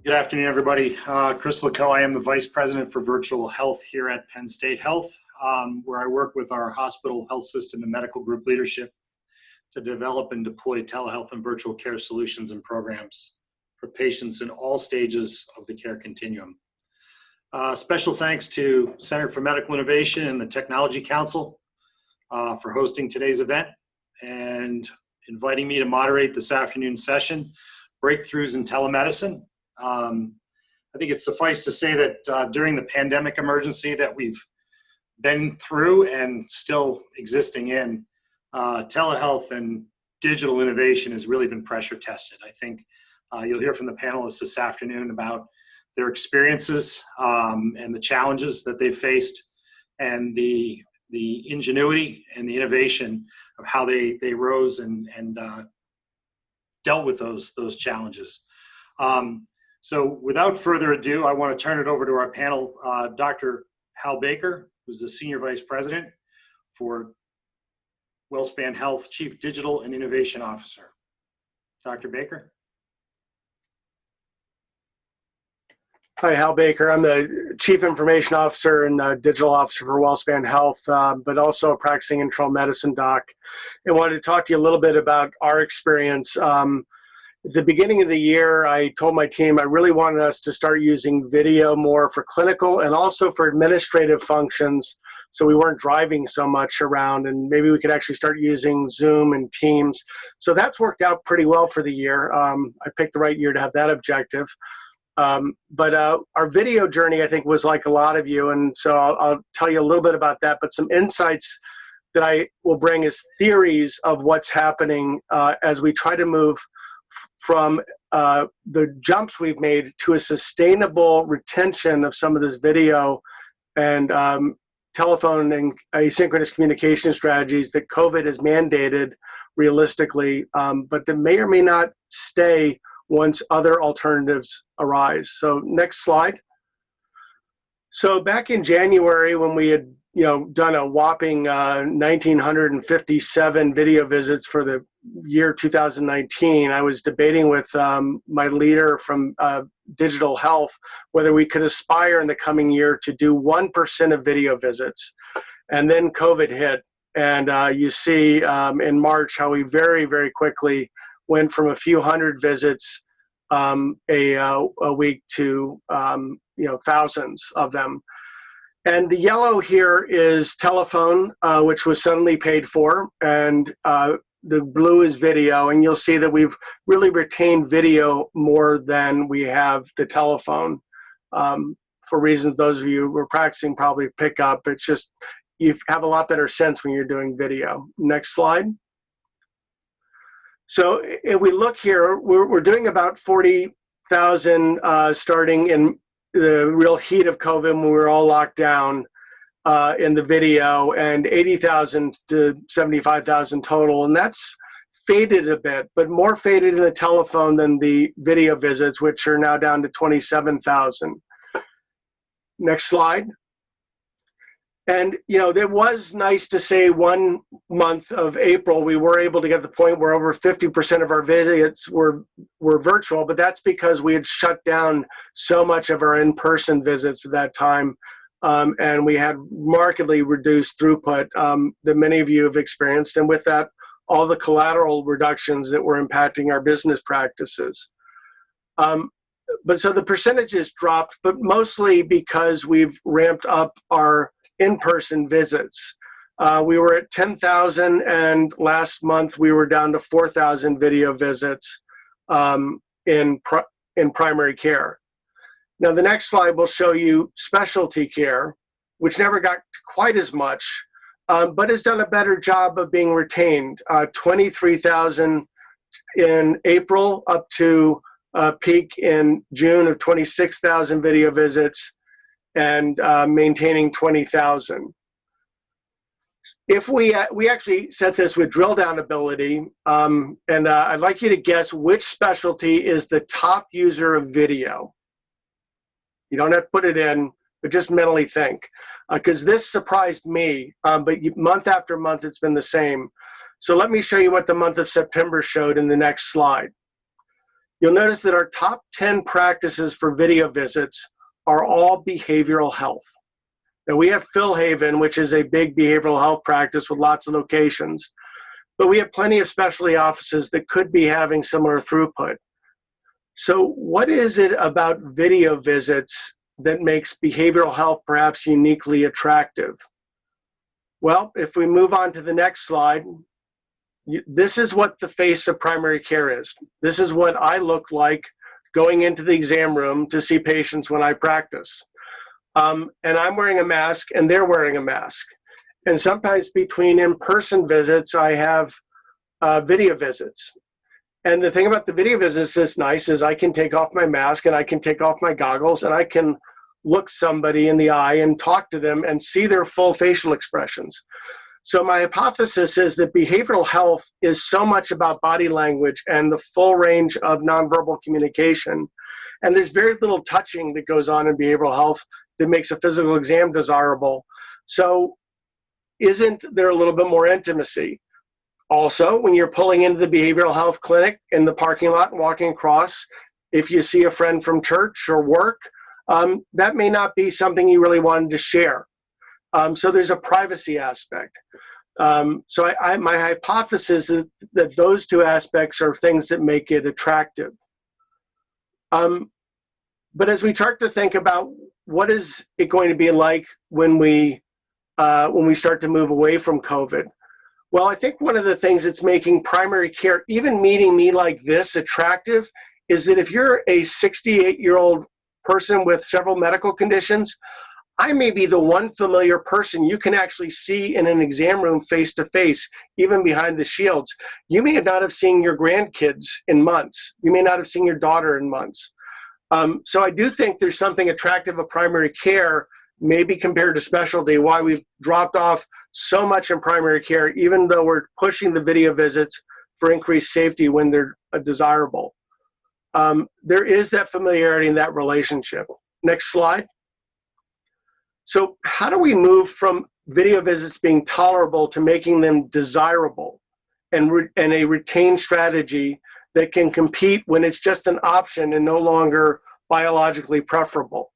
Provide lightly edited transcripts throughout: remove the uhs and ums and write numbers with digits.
Good afternoon, everybody. Chris LaCoe. I am the Vice President for Virtual Health here at Penn State Health, where I work with our hospital health system and medical group leadership to develop and deploy telehealth and virtual care solutions and programs for patients in all stages of the care continuum. Special thanks to Center for Medical Innovation and the Technology Council for hosting today's event and inviting me to moderate this afternoon's session, Breakthroughs in Telemedicine. I think it's suffice to say that during the pandemic emergency that we've been through and still existing in, telehealth and digital innovation has really been pressure tested. I think you'll hear from the panelists this afternoon about their experiences and the challenges that they've faced and the ingenuity and the innovation of how they rose and dealt with those challenges. So without further ado, I want to turn it over to our panel, Dr. Hal Baker, who's the Senior Vice President for WellSpan Health, Chief Digital and Innovation Officer. Dr. Baker. Hi, Hal Baker. I'm the Chief Information Officer and Digital Officer for WellSpan Health, but also a practicing internal medicine doc. I wanted to talk to you a little bit about our experience. At the beginning of the year, I told my team I really wanted us to start using video more for clinical and also for administrative functions, so we weren't driving so much around, and maybe we could actually start using Zoom and Teams. So that's worked out pretty well for the year. I picked the right year to have that objective. But our video journey, I think, was like a lot of you, and so I'll tell you a little bit about that, but some insights that I will bring as theories of what's happening as we try to move from the jumps we've made to a sustainable retention of some of this video and telephone and asynchronous communication strategies that COVID has mandated realistically, but that may or may not stay once other alternatives arise. So next slide. So back in January, when we had done a whopping 1,957 video visits for the year 2019, I was debating with my leader from Digital Health whether we could aspire in the coming year to do 1% of video visits. And then COVID hit, and you see in March how we very, very quickly went from a few hundred visits a week to thousands of them. And the yellow here is telephone, which was suddenly paid for, and the blue is video, and you'll see that we've really retained video more than we have the telephone, for reasons those of you who are practicing probably pick up. It's just you have a lot better sense when you're doing video. Next slide. So if we look here, we're doing about 40,000 starting in the real heat of COVID when we were all locked down in the video, and 80,000 to 75,000 total. And that's faded a bit, but more faded in the telephone than the video visits, which are now down to 27,000. Next slide. And, it was nice to say 1 month of April, we were able to get to the point where over 50% of our visits were virtual, but that's because we had shut down so much of our in-person visits at that time. And we had markedly reduced throughput that many of you have experienced. And with that, all the collateral reductions that were impacting our business practices. But so the percentages dropped, but mostly because we've ramped up our in-person visits. We were at 10,000, and last month we were down to 4,000 video visits in primary care. Now the next slide will show you specialty care, which never got quite as much, but has done a better job of being retained. 23,000 in April, up to peak in June of 26,000 video visits, and maintaining 20,000. If we actually set this with drill down ability, and I'd like you to guess which specialty is the top user of video. You don't have to put it in, but just mentally think, because this surprised me, but month after month it's been the same. So let me show you what the month of September showed in the next slide. you'll notice that our top 10 practices for video visits are all behavioral health. Now, we have Philhaven, which is a big behavioral health practice with lots of locations, but we have plenty of specialty offices that could be having similar throughput. So what is it about video visits that makes behavioral health perhaps uniquely attractive? Well, if we move on to the next slide, this is what the face of primary care is. This is what I look like going into the exam room to see patients when I practice. And I'm wearing a mask and they're wearing a mask. And sometimes between in-person visits, I have video visits. And the thing about the video visits that's nice is I can take off my mask and I can take off my goggles and I can look somebody in the eye and talk to them and see their full facial expressions. So my hypothesis is that behavioral health is so much about body language and the full range of nonverbal communication. And there's very little touching that goes on in behavioral health that makes a physical exam desirable. So isn't there a little bit more intimacy? Also, when you're pulling into the behavioral health clinic in the parking lot and walking across, if you see a friend from church or work, that may not be something you really wanted to share. So there's a privacy aspect. So my hypothesis is that those two aspects are things that make it attractive. But as we start to think about what is it going to be like when we start to move away from COVID, well, I think one of the things that's making primary care, even meeting me like this, attractive is that if you're a 68-year-old person with several medical conditions, I may be the one familiar person you can actually see in an exam room face to face, even behind the shields. You may not have seen your grandkids in months. You may not have seen your daughter in months. So I do think there's something attractive of primary care, maybe compared to specialty, why we've dropped off so much in primary care, even though we're pushing the video visits for increased safety when they're desirable. There is that familiarity and that relationship. Next slide. So how do we move from video visits being tolerable to making them desirable and a retained strategy that can compete when it's just an option and no longer biologically preferable?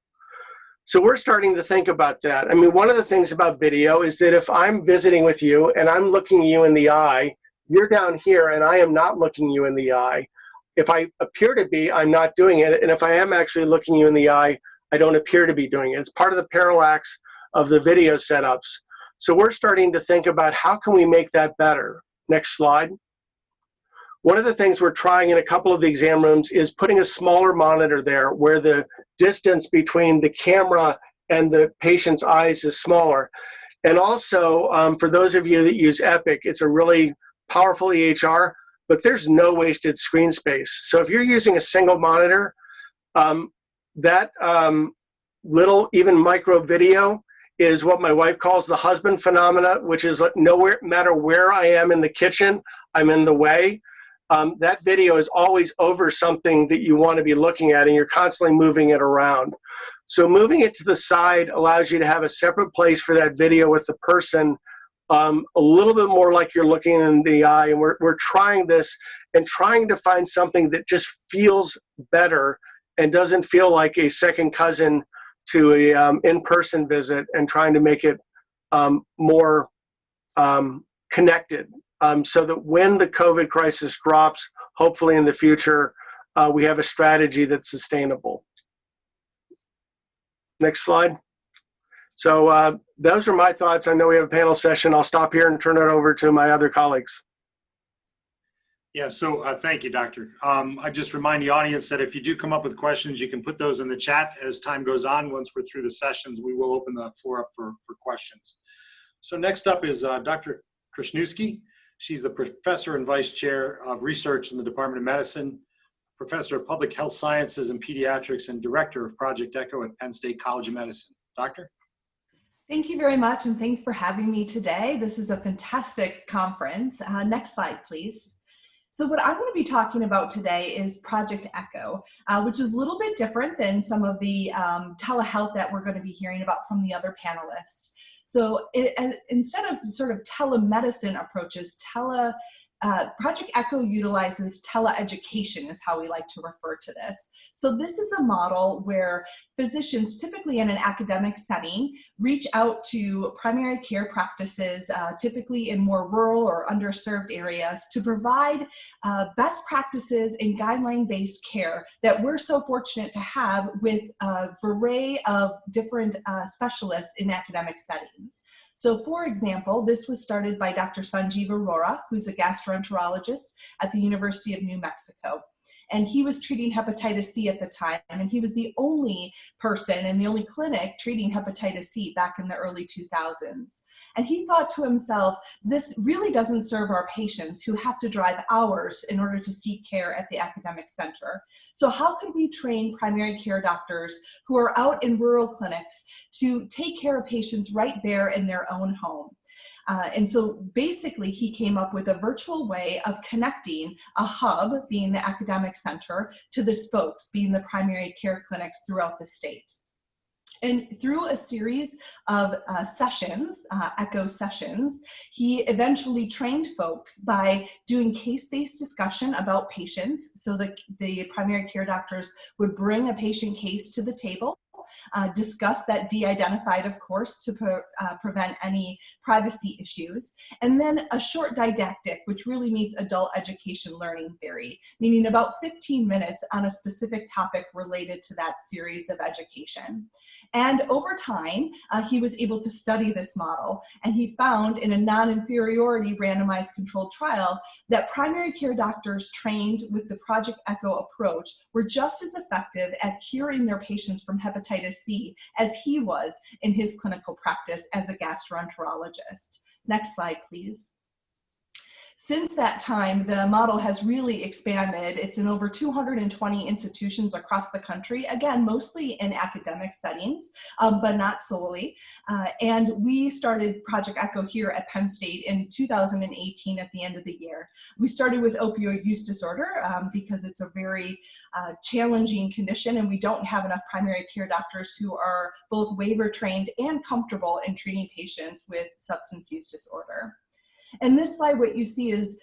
So we're starting to think about that. I mean, one of the things about video is that if I'm visiting with you and I'm looking you in the eye, you're down here and I am not looking you in the eye. If I appear to be, I'm not doing it. And if I am actually looking you in the eye, I don't appear to be doing it. It's part of the parallax of the video setups. So we're starting to think about how can we make that better. Next slide. One of the things we're trying in a couple of the exam rooms is putting a smaller monitor there where the distance between the camera and the patient's eyes is smaller. And also, for those of you that use Epic, it's a really powerful EHR, but there's no wasted screen space. So if you're using a single monitor, that little, even micro video is what my wife calls the husband phenomena, which is no matter where I am in the kitchen, I'm in the way. That video is always over something that you want to be looking at, and you're constantly moving it around. So moving it to the side allows you to have a separate place for that video with the person, a little bit more like you're looking in the eye. And we're trying this and trying to find something that just feels better and doesn't feel like a second cousin to a in-person visit, and trying to make it more connected. So that when the COVID crisis drops, hopefully in the future, we have a strategy that's sustainable. Next slide. So those are my thoughts. I know we have a panel session. I'll stop here and turn it over to my other colleagues. Yeah, so thank you, Doctor. I just remind the audience that if you do come up with questions, you can put those in the chat as time goes on. Once we're through the sessions, we will open the floor up for questions. So next up is Dr. Kraschnewski. She's the Professor and Vice Chair of Research in the Department of Medicine, Professor of Public Health Sciences and Pediatrics, and Director of Project ECHO at Penn State College of Medicine. Doctor? Thank you very much, and thanks for having me today. This is a fantastic conference. Next slide, please. So what I'm going to be talking about today is Project ECHO, which is a little bit different than some of the telehealth that we're going to be hearing about from the other panelists. So instead of sort of telemedicine approaches, Project ECHO utilizes teleeducation is how we like to refer to this. So this is a model where physicians, typically in an academic setting, reach out to primary care practices, typically in more rural or underserved areas, to provide best practices and guideline-based care that we're so fortunate to have with a array of different specialists in academic settings. So for example, this was started by Dr. Sanjeev Arora, who's a gastroenterologist at the University of New Mexico. And he was treating hepatitis C at the time, and he was the only person in the only clinic treating hepatitis C back in the early 2000s. And he thought to himself, this really doesn't serve our patients who have to drive hours in order to seek care at the academic center. So how could we train primary care doctors who are out in rural clinics to take care of patients right there in their own home? And so basically he came up with a virtual way of connecting a hub, being the academic center, to the spokes, being the primary care clinics throughout the state. And through a series of sessions, ECHO sessions, he eventually trained folks by doing case-based discussion about patients. So the primary care doctors would bring a patient case to the table, discuss that de-identified, of course, to prevent any privacy issues, and then a short didactic, which really means adult education learning theory, meaning about 15 minutes on a specific topic related to that series of education. And over time, he was able to study this model, and he found in a non-inferiority randomized controlled trial that primary care doctors trained with the Project ECHO approach were just as effective at curing their patients from hepatitis C as he was in his clinical practice as a gastroenterologist. Next slide, please. Since that time, the model has really expanded. It's in over 220 institutions across the country, again, mostly in academic settings, but not solely. And we started Project ECHO here at Penn State in 2018 at the end of the year. We started with opioid use disorder because it's a very challenging condition, and we don't have enough primary care doctors who are both waiver trained and comfortable in treating patients with substance use disorder. In this slide, what you see is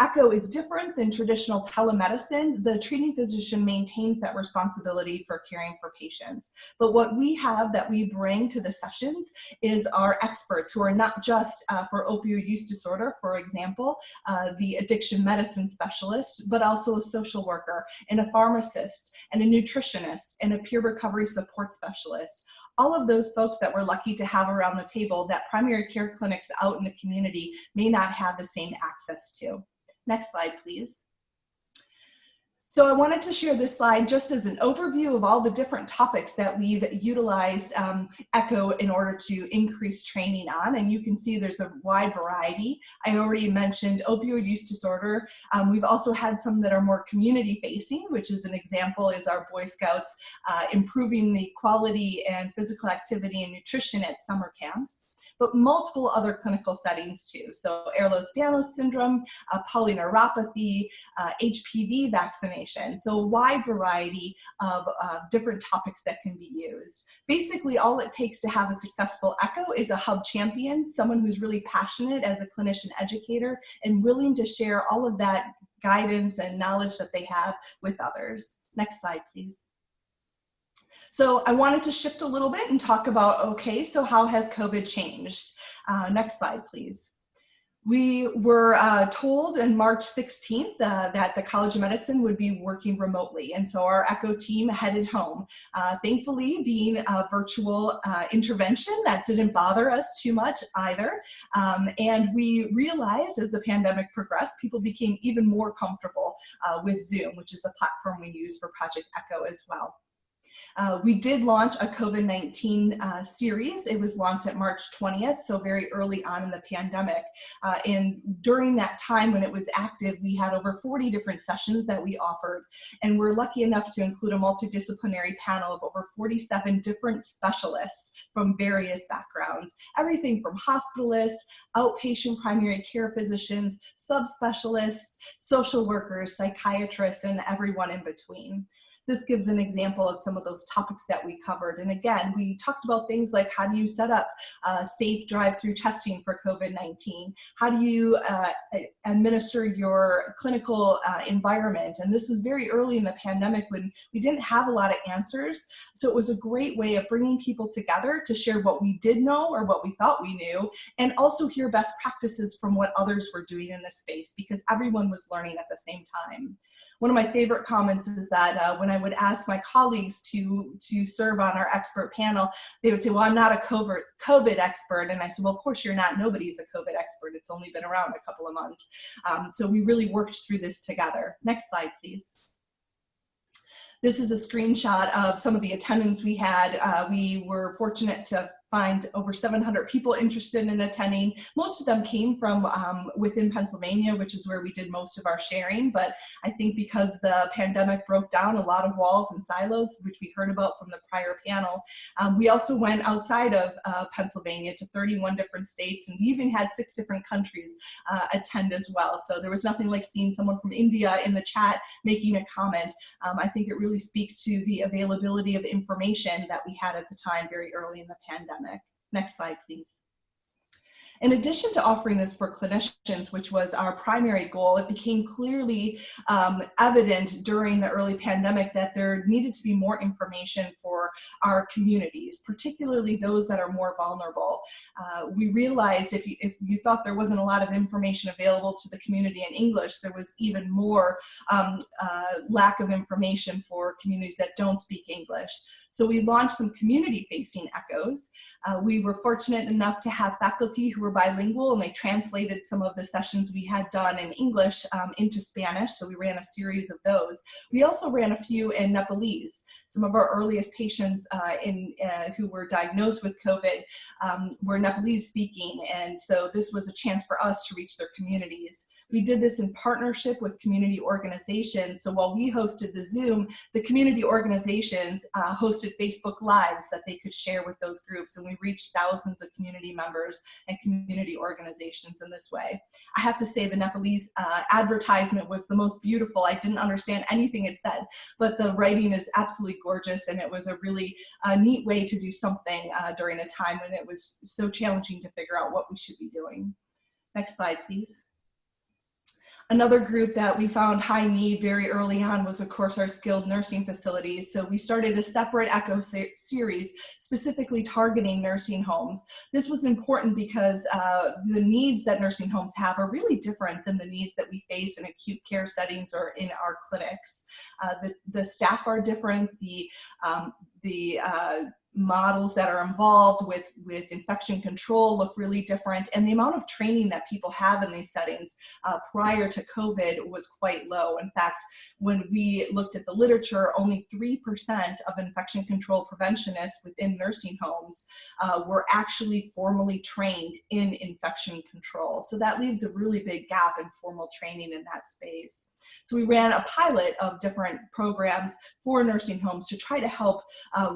ECHO is different than traditional telemedicine. The treating physician maintains that responsibility for caring for patients. But what we have that we bring to the sessions is our experts who are not just for opioid use disorder, for example, the addiction medicine specialist, but also a social worker and a pharmacist and a nutritionist and a peer recovery support specialist. All of those folks that we're lucky to have around the table that primary care clinics out in the community may not have the same access to. Next slide, please. So I wanted to share this slide just as an overview of all the different topics that we've utilized ECHO in order to increase training on, and you can see there's a wide variety. I already mentioned opioid use disorder. We've also had some that are more community facing, which is an example is our Boy Scouts improving the quality and physical activity and nutrition at summer camps, but multiple other clinical settings too. So Ehlers-Danlos syndrome, polyneuropathy, HPV vaccination. So a wide variety of different topics that can be used. Basically, all it takes to have a successful ECHO is a hub champion, someone who's really passionate as a clinician educator and willing to share all of that guidance and knowledge that they have with others. Next slide, please. So I wanted to shift a little bit and talk about, okay, so how has COVID changed? Next slide, please. We were told on March 16th that the College of Medicine would be working remotely, and so our ECHO team headed home. Thankfully, being a virtual intervention, that didn't bother us too much either, and we realized as the pandemic progressed, people became even more comfortable with Zoom, which is the platform we use for Project ECHO as well. We did launch a COVID-19 series. It was launched at March 20th, so very early on in the pandemic. And during that time when it was active, we had over 40 different sessions that we offered. And we're lucky enough to include a multidisciplinary panel of over 47 different specialists from various backgrounds. Everything from hospitalists, outpatient primary care physicians, subspecialists, social workers, psychiatrists, and everyone in between. This gives an example of some of those topics that we covered. And again, we talked about things like how do you set up safe drive-through testing for COVID-19? How do you administer your clinical environment? And this was very early in the pandemic when we didn't have a lot of answers. So it was a great way of bringing people together to share what we did know or what we thought we knew, and also hear best practices from what others were doing in this space, because everyone was learning at the same time. One of my favorite comments is that when I would ask my colleagues to serve on our expert panel, they would say, well, I'm not a COVID expert. And I said, well, of course you're not. Nobody's a COVID expert. It's only been around a couple of months. So we really worked through this together. Next slide, please. This is a screenshot of some of the attendance we had. We were fortunate to find over 700 people interested in attending. Most of them came from within Pennsylvania, which is where we did most of our sharing. But I think because the pandemic broke down a lot of walls and silos, which we heard about from the prior panel, we also went outside of Pennsylvania to 31 different states, and we even had 6 different countries attend as well. So there was nothing like seeing someone from India in the chat making a comment. I think it really speaks to the availability of information that we had at the time very early in the pandemic. Next slide, please. In addition to offering this for clinicians, which was our primary goal, it became clearly evident during the early pandemic that there needed to be more information for our communities, particularly those that are more vulnerable. We realized if you thought there wasn't a lot of information available to the community in English, there was even more lack of information for communities that don't speak English. So we launched some community-facing echoes. We were fortunate enough to have faculty who were bilingual, and they translated some of the sessions we had done in English into Spanish, so we ran a series of those. We also ran a few in Nepalese. Some of our earliest patients who were diagnosed with COVID were Nepalese speaking, and so this was a chance for us to reach their communities. We did this in partnership with community organizations. So while we hosted the Zoom, the community organizations hosted Facebook Lives that they could share with those groups. And we reached thousands of community members and community organizations in this way. I have to say the Nepalese advertisement was the most beautiful. I didn't understand anything it said, but the writing is absolutely gorgeous. And it was a really neat way to do something during a time when it was so challenging to figure out what we should be doing. Next slide, please. Another group that we found high need very early on was, of course, our skilled nursing facilities. So we started a separate ECHO series specifically targeting nursing homes. This was important because the needs that nursing homes have are really different than the needs that we face in acute care settings or in our clinics. The staff are different. The models that are involved with infection control look really different, and the amount of training that people have in these settings prior to COVID was quite low. In fact, when we looked at the literature, only 3% of infection control preventionists within nursing homes were actually formally trained in infection control. So that leaves a really big gap in formal training in that space. So we ran a pilot of different programs for nursing homes to try to help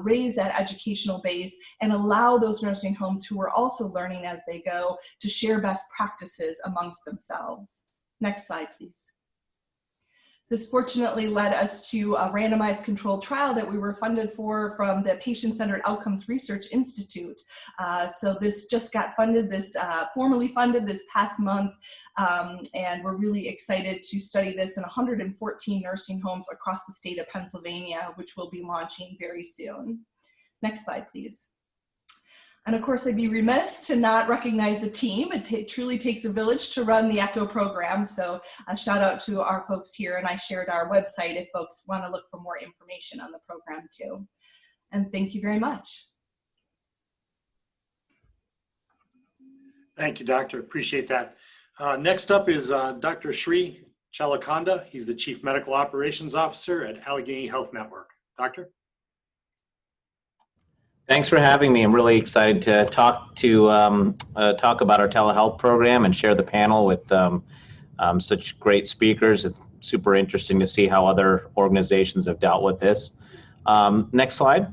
raise that educational base and allow those nursing homes who are also learning as they go to share best practices amongst themselves. Next slide, please. This fortunately led us to a randomized controlled trial that we were funded for from the Patient-Centered Outcomes Research Institute. So this just got funded, formally funded this past month, and we're really excited to study this in 114 nursing homes across the state of Pennsylvania, which we'll be launching very soon. Next slide, please. And of course, I'd be remiss to not recognize the team. It truly takes a village to run the ECHO program. So a shout out to our folks here, and I shared our website if folks want to look for more information on the program too. And thank you very much. Thank you, Doctor. Appreciate that. Next up is Dr. Sri Chalakonda. He's the Chief Medical Operations Officer at Allegheny Health Network. Doctor? Thanks for having me. I'm really excited to talk about our telehealth program and share the panel with such great speakers. It's super interesting to see how other organizations have dealt with this. Next slide.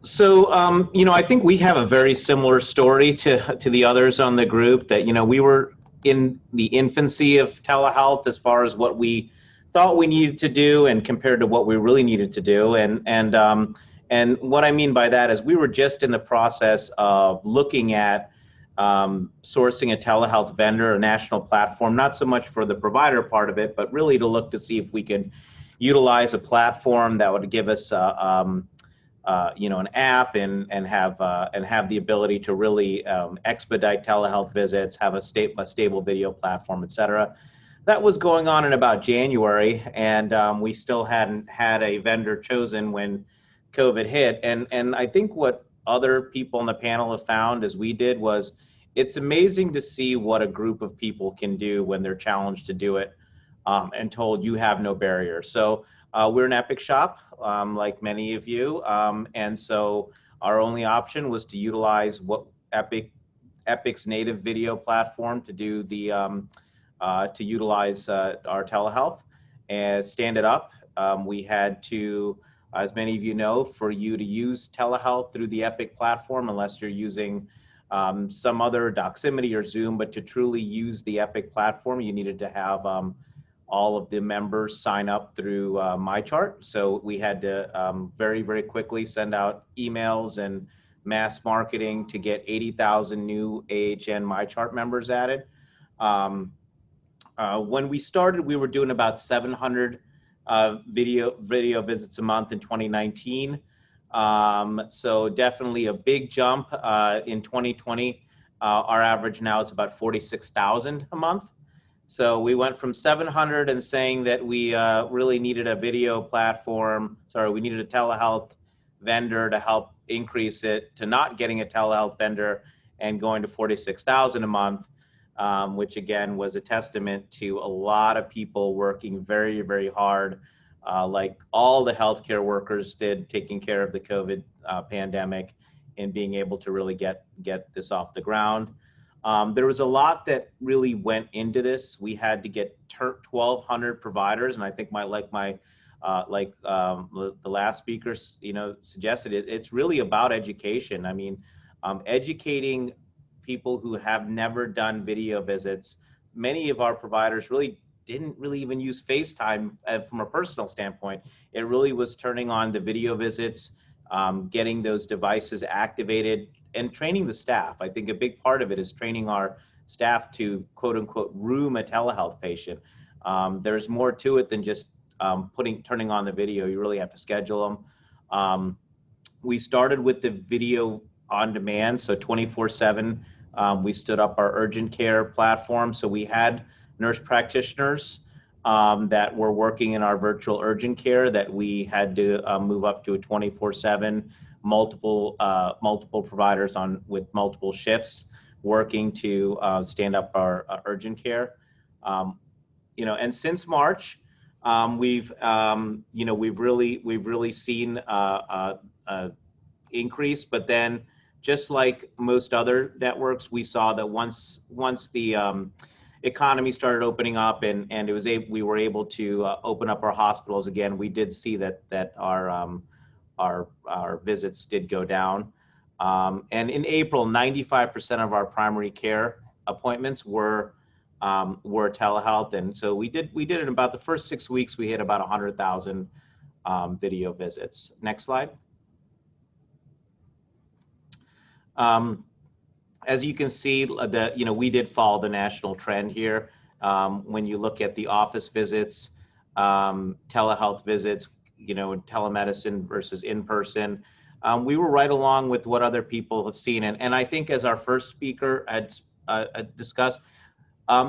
So, I think we have a very similar story to the others on the group that, we were in the infancy of telehealth as far as what we thought we needed to do and compared to what we really needed to do. And what I mean by that is we were just in the process of looking at sourcing a telehealth vendor, a national platform, not so much for the provider part of it, but really to look to see if we could utilize a platform that would give us an app and have the ability to really expedite telehealth visits, have a stable video platform, et cetera. That was going on in about January, and we still hadn't had a vendor chosen when COVID hit. And I think what other people on the panel have found, as we did, was it's amazing to see what a group of people can do when they're challenged to do it and told you have no barrier. So we're an Epic shop, like many of you, and so our only option was to utilize what Epic's native video platform to do the to utilize our telehealth and stand it up. We had to, as many of you know, for you to use telehealth through the Epic platform, unless you're using some other Doximity or Zoom, but to truly use the Epic platform, you needed to have all of the members sign up through MyChart. So we had to very, very quickly send out emails and mass marketing to get 80,000 new AHN MyChart members added. When we started, we were doing about 700 video visits a month in 2019. So definitely a big jump in 2020. Our average now is about 46,000 a month. So we went from 700 and saying that we really needed a video platform, we needed a telehealth vendor to help increase it, to not getting a telehealth vendor and going to 46,000 a month, which again was a testament to a lot of people working very, very hard, like all the healthcare workers did, taking care of the COVID pandemic and being able to really get this off the ground. There was a lot that really went into this. We had to get 1,200 providers, and I think the last speaker, suggested it's really about education. I mean, educating people who have never done video visits. Many of our providers really didn't really even use FaceTime from a personal standpoint. It really was turning on the video visits, getting those devices activated, and training the staff. I think a big part of it is training our staff to quote unquote room a telehealth patient. There's more to it than just turning on the video. You really have to schedule them. We started with the video on demand, so 24/7. We stood up our urgent care platform. So we had nurse practitioners that were working in our virtual urgent care that we had to move up to a 24/7, multiple providers with multiple shifts working to stand up our urgent care. And since March, we've really seen increase, but then just like most other networks, we saw that once the economy started opening up and we were able to open up our hospitals again, we did see that our visits did go down. And in April, 95% of our primary care appointments were telehealth, and so we did in about the first 6 weeks, we hit about 100,000 video visits. Next slide. As you can see, we did follow the national trend here. When you look at the office visits, telehealth visits, telemedicine versus in-person, we were right along with what other people have seen. And I think, as our first speaker had discussed,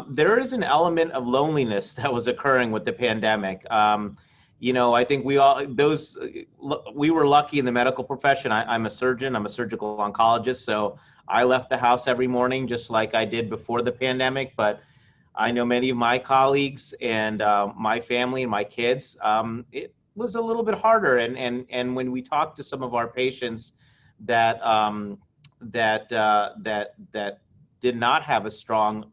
there is an element of loneliness that was occurring with the pandemic. I think we were lucky in the medical profession. I'm a surgeon, I'm a surgical oncologist, so I left the house every morning just like I did before the pandemic, but I know many of my colleagues and my family and my kids, it was a little bit harder. And when we talked to some of our patients that did not have a strong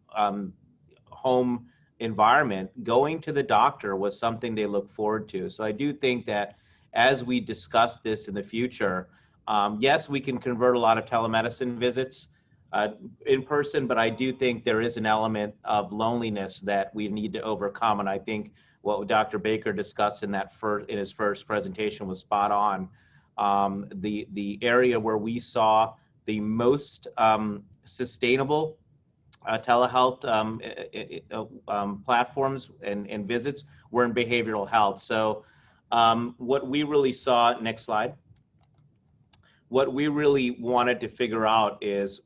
home environment, going to the doctor was something they look forward to. So I do think that as we discuss this in the future, yes, we can convert a lot of telemedicine visits in person, but I do think there is an element of loneliness that we need to overcome. And I think what Dr. Baker discussed in his first presentation was spot on. The area where we saw the most sustainable telehealth platforms and visits were in behavioral health. So what we really saw, next slide, what we really wanted to figure out is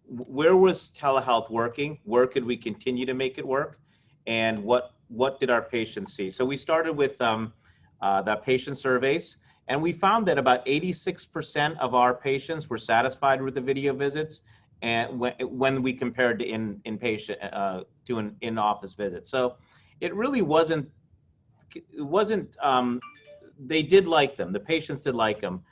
where was telehealth working, where could we continue to make it work, and what did our patients see? So we started with the patient surveys, and we found that about 86% of our patients were satisfied with the video visits, and when we compared to inpatient to an in-office visit. So it really wasn't. They did like them. The patients did like them.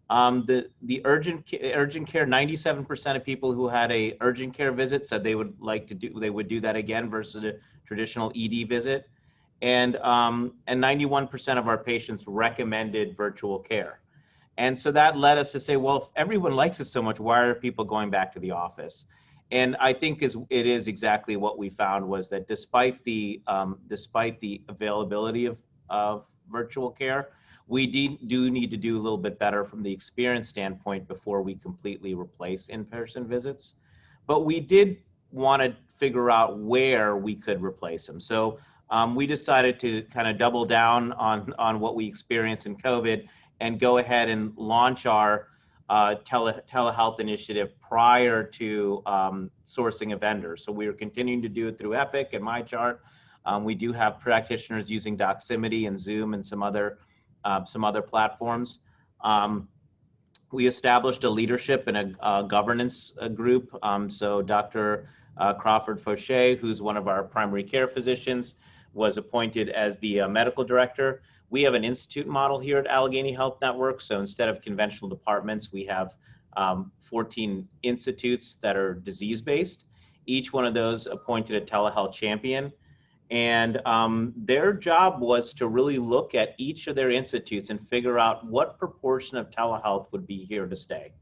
The urgent care, 97% of people who had a urgent care visit said they would do that again versus a traditional ED visit, and 91% of our patients recommended virtual care. And so that led us to say, well, if everyone likes it so much, why are people going back to the office? And I think it is exactly what we found, was that despite the availability of virtual care, we do need to do a little bit better from the experience standpoint before we completely replace in-person visits. But we did want to figure out where we could replace them. So we decided to kind of double down on what we experienced in COVID and go ahead and launch our telehealth initiative prior to sourcing a vendor. So we are continuing to do it through Epic and MyChart. We do have practitioners using Doximity and Zoom and some other platforms. We established a leadership and a governance group. So Dr. Crawford Fauché, who's one of our primary care physicians, was appointed as the medical director. We have an institute model here at Allegheny Health Network. So instead of conventional departments, we have 14 institutes that are disease-based. Each one of those appointed a telehealth champion. And their job was to really look at each of their institutes and figure out what proportion of telehealth would be here to stay.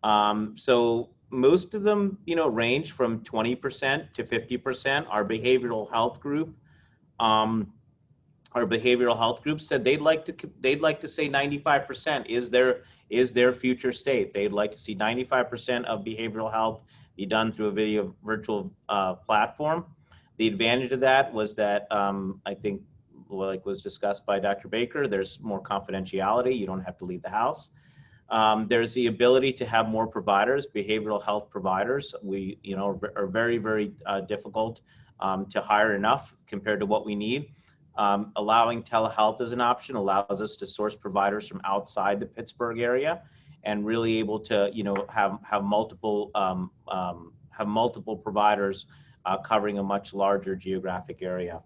So most of them, range from 20% to 50%. Our behavioral health group, said they'd like to say 95% is their future state. They'd like to see 95% of behavioral health be done through a virtual platform. The advantage of that was that I think, like was discussed by Dr. Baker, there's more confidentiality. You don't have to leave the house. There's the ability to have more providers, behavioral health providers. We, are very, very difficult to hire enough compared to what we need. Allowing telehealth as an option allows us to source providers from outside the Pittsburgh area, and really able to, have multiple providers covering a much larger geographic area.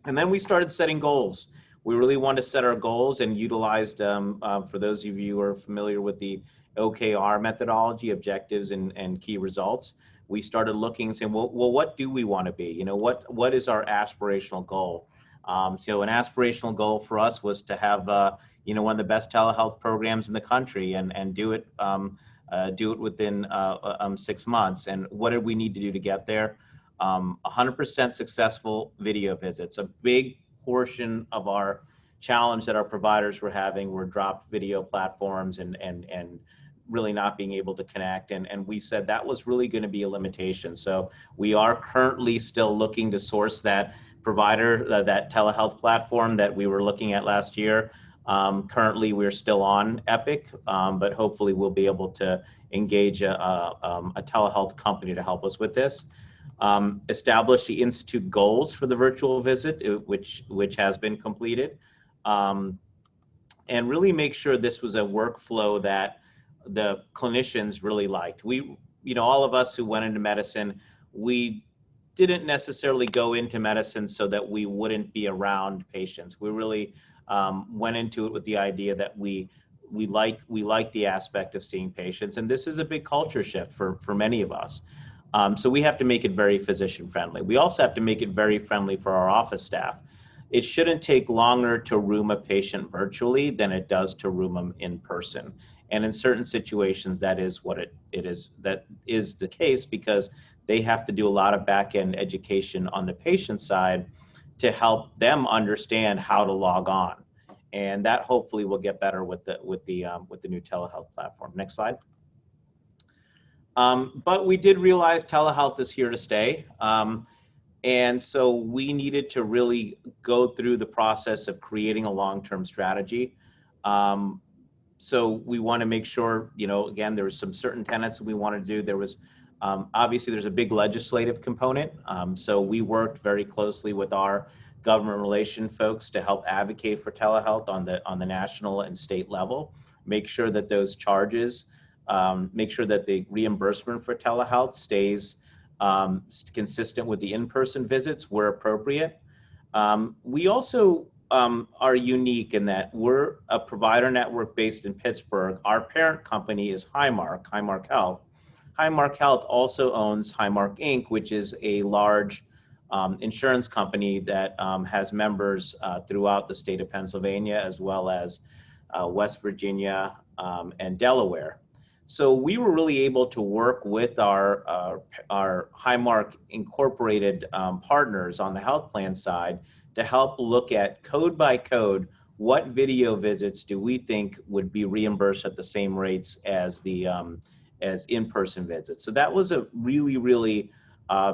And then we started setting goals. We really wanted to set our goals and utilized, for those of you who are familiar with the OKR methodology, objectives and key results, we started looking and saying, well, what do we want to be? What is our aspirational goal? So an aspirational goal for us was to have, one of the best telehealth programs in the country and do it within 6 months. And what did we need to do to get there? 100% successful video visits. A big portion of our challenge that our providers were having were dropped video platforms and really not being able to connect. And we said that was really going to be a limitation. So we are currently still looking to source that provider, that telehealth platform that we were looking at last year. Currently, we're still on Epic, but hopefully we'll be able to engage a telehealth company to help us with this. Establish the institute goals for the virtual visit, which has been completed, and really make sure this was a workflow that the clinicians really liked. We, all of us who went into medicine, we didn't necessarily go into medicine so that we wouldn't be around patients. We really went into it with the idea that we like the aspect of seeing patients, and this is a big culture shift for many of us. So we have to make it very physician friendly. We also have to make it very friendly for our office staff. It shouldn't take longer to room a patient virtually than it does to room them in person. And in certain situations, that is what it is. That is the case because they have to do a lot of back-end education on the patient side to help them understand how to log on, and that hopefully will get better with the new telehealth platform. Next slide. But we did realize telehealth is here to stay, and so we needed to really go through the process of creating a long-term strategy. So we want to make sure, again, there was some certain tenets that we wanted to do. There was obviously there's a big legislative component. So we worked very closely with our government relation folks to help advocate for telehealth on the national and state level. Make sure that those charges, make sure that the reimbursement for telehealth stays consistent with the in-person visits where appropriate. We also are unique in that we're a provider network based in Pittsburgh. Our parent company is Highmark Health. Highmark Health also owns Highmark Inc., which is a large insurance company that has members throughout the state of Pennsylvania, as well as West Virginia and Delaware. So we were really able to work with our Highmark Incorporated partners on the health plan side to help look at code by code, what video visits do we think would be reimbursed at the same rates as the as in-person visits. So that was a really, really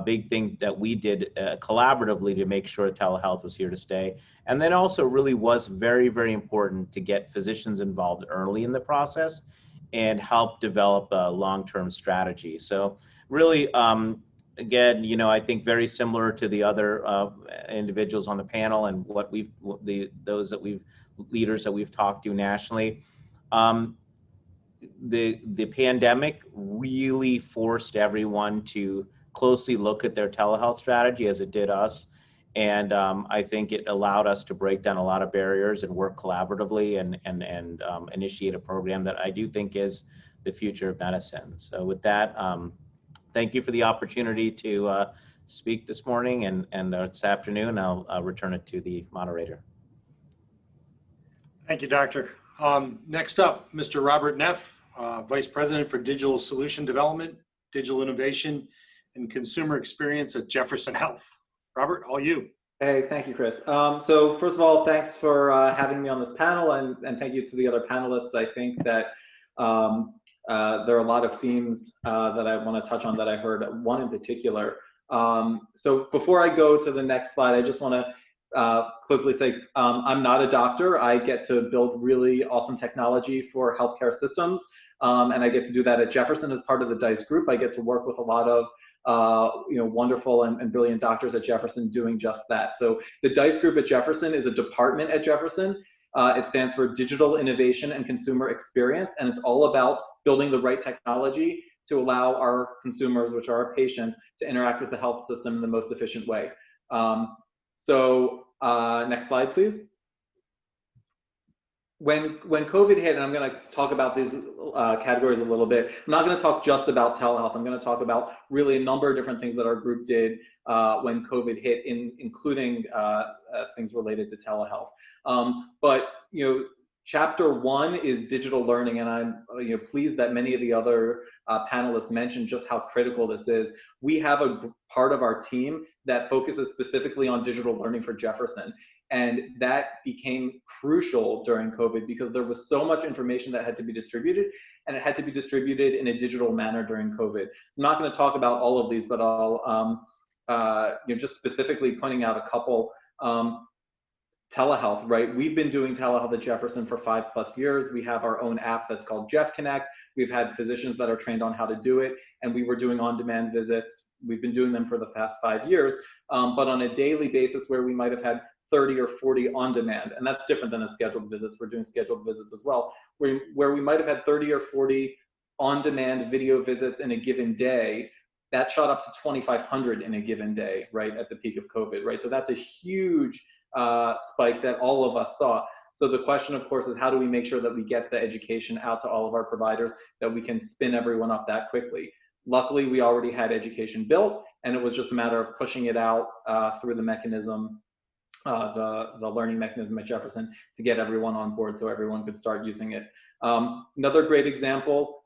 big thing that we did collaboratively to make sure telehealth was here to stay. And then also really was very, very important to get physicians involved early in the process and help develop a long-term strategy. So really, again, I think very similar to the other individuals on the panel and what leaders that we've talked to nationally. The pandemic really forced everyone to closely look at their telehealth strategy as it did us. And I think it allowed us to break down a lot of barriers and work collaboratively and initiate a program that I do think is the future of medicine. So with that, thank you for the opportunity to speak this morning and this afternoon. I'll return it to the moderator. Thank you, Doctor. Next up, Mr. Robert Neff, Vice President for Digital Solution Development, Digital Innovation, and Consumer Experience at Jefferson Health. Robert, all you. Hey, thank you, Chris. So first of all, thanks for having me on this panel, and thank you to the other panelists. I think that there are a lot of themes that I want to touch on that I heard, one in particular. So before I go to the next slide, I just want to quickly say I'm not a doctor. I get to build really awesome technology for healthcare systems, and I get to do that at Jefferson as part of the DICE group. I get to work with a lot of wonderful and brilliant doctors at Jefferson doing just that. So the DICE group at Jefferson is a department at Jefferson. It stands for Digital Innovation and Consumer Experience, and it's all about building the right technology to allow our consumers, which are our patients, to interact with the health system in the most efficient way. Next slide, please. When COVID hit, and I'm going to talk about these categories a little bit, I'm not going to talk just about telehealth. I'm going to talk about really a number of different things that our group did when COVID hit, including things related to telehealth. But Chapter 1 is digital learning, and I'm pleased that many of the other panelists mentioned just how critical this is. We have a part of our team that focuses specifically on digital learning for Jefferson. And that became crucial during COVID because there was so much information that had to be distributed, and it had to be distributed in a digital manner during COVID. I'm not going to talk about all of these, but I'll just specifically pointing out a couple. Telehealth, right? We've been doing telehealth at Jefferson for 5+ years. We have our own app that's called Jeff Connect. We've had physicians that are trained on how to do it, and we were doing on-demand visits. We've been doing them for the past 5 years, but on a daily basis where we might have had 30 or 40 on demand, and that's different than a scheduled visits. We're doing scheduled visits as well, where we might have had 30 or 40 on-demand video visits in a given day. That shot up to 2,500 in a given day, right, at the peak of COVID, right? So that's a huge spike that all of us saw. So the question, of course, is how do we make sure that we get the education out to all of our providers, that we can spin everyone up that quickly? Luckily, we already had education built, and it was just a matter of pushing it out through the mechanism, the learning mechanism at Jefferson, to get everyone on board so everyone could start using it. Another great example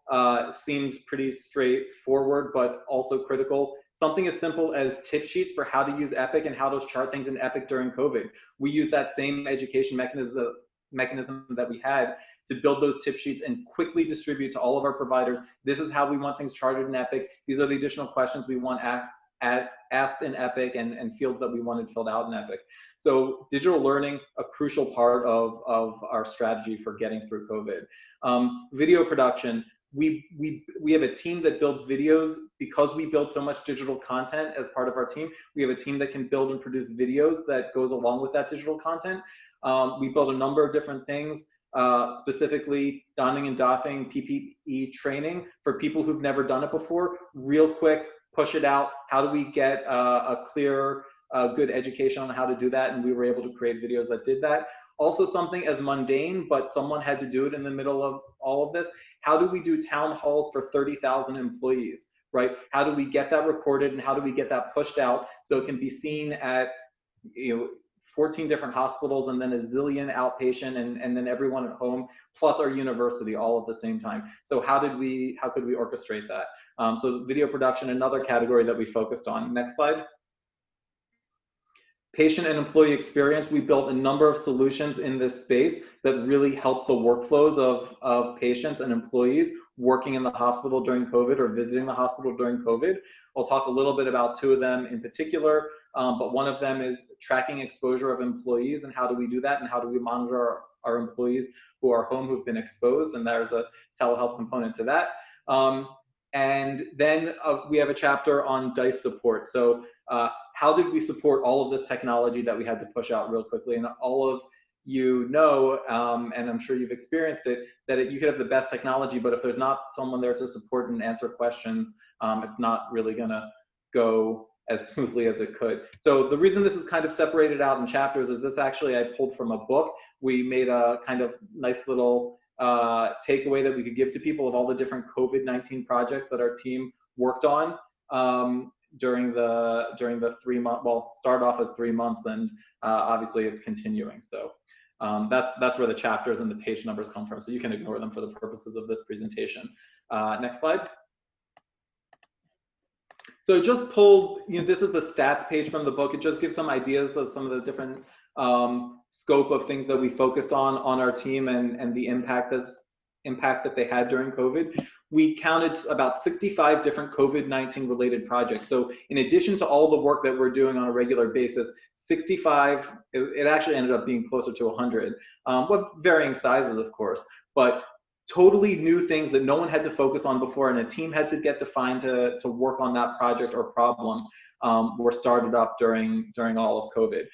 seems pretty straightforward, but also critical. Something as simple as tip sheets for how to use Epic and how to chart things in Epic during COVID. We use that same education mechanism that we had to build those tip sheets and quickly distribute to all of our providers. This is how we want things charted in Epic. These are the additional questions we want asked in Epic and fields that we wanted filled out in Epic. So digital learning, a crucial part of our strategy for getting through COVID. Video production. We have a team that builds videos because we build so much digital content as part of our team. We have a team that can build and produce videos that goes along with that digital content. We build a number of different things, specifically donning and doffing PPE training for people who've never done it before. Real quick, push it out. How do we get a clear, good education on how to do that? And we were able to create videos that did that. Also something as mundane, but someone had to do it in the middle of all of this. How do we do town halls for 30,000 employees, right? How do we get that recorded and how do we get that pushed out so it can be seen at 14 different hospitals and then a zillion outpatient and then everyone at home, plus our university all at the same time. So how could we orchestrate that? So video production, another category that we focused on. Next slide. Patient and employee experience. We built a number of solutions in this space that really help the workflows of patients and employees working in the hospital during COVID or visiting the hospital during COVID. I'll talk a little bit about two of them in particular, but one of them is tracking exposure of employees and how do we do that and how do we monitor our employees who are home who've been exposed, and there's a telehealth component to that. And then we have a chapter on DICE support. So how did we support all of this technology that we had to push out real quickly? And all of you know, and I'm sure you've experienced it, that you could have the best technology, but if there's not someone there to support and answer questions, it's not really gonna go as smoothly as it could. So the reason this is kind of separated out in chapters is this actually I pulled from a book. We made a kind of nice little takeaway that we could give to people of all the different COVID-19 projects that our team worked on during the 3 month, well, started off as 3 months, and obviously it's continuing. So that's where the chapters and the page numbers come from. So you can ignore them for the purposes of this presentation. Next slide. So just pulled, this is the stats page from the book. It just gives some ideas of some of the different scope of things that we focused on our team and the impact that they had during COVID. We counted about 65 different COVID-19 related projects. So in addition to all the work that we're doing on a regular basis, 65, it actually ended up being closer to 100, with varying sizes, of course, but totally new things that no one had to focus on before and a team had to get defined to work on that project or problem were started up during all of COVID.